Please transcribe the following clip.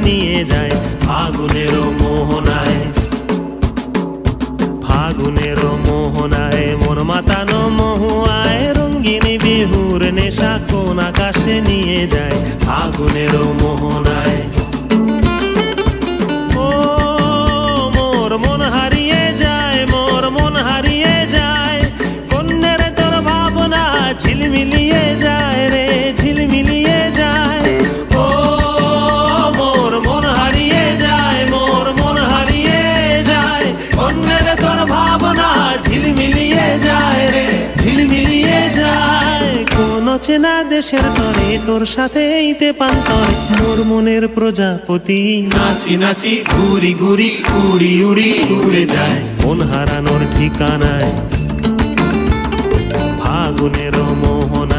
নিয়ে যায় ফাগুনেরও মোহনায়। ফাগুনেরও মোহনায় মন মাতানো মহুয়ায় রঙ্গিনী বিহুর নেশা কোন আকাশে নিয়ে যায় ফাগুনেরও মোহনায়। ও মোর মন হারিয়ে যায়, মোর মন হারিয়ে যায়, কন্যের তোর ভাবনা ঝিলমিলিয়ে যায় রে ঝিলমিলিয়ে যায়। ও মোর মন হারিয়ে যায়, মোর মন হারিয়ে যায়, কন্যের তোর ভাবনা ঝিলমিলিয়ে যায় রে ঝিলমিলিয়ে যায়। কোন চেনা দেশের তরে তোর সাথে এইতে পান্তরে মোর মনের প্রজাপতি নাচি নাচি ঘুরি ঘুরি উড়ি উড়ি উড়ে যায় মন হারানোর ঠিকানায় ফাগুনেরও মোহনা।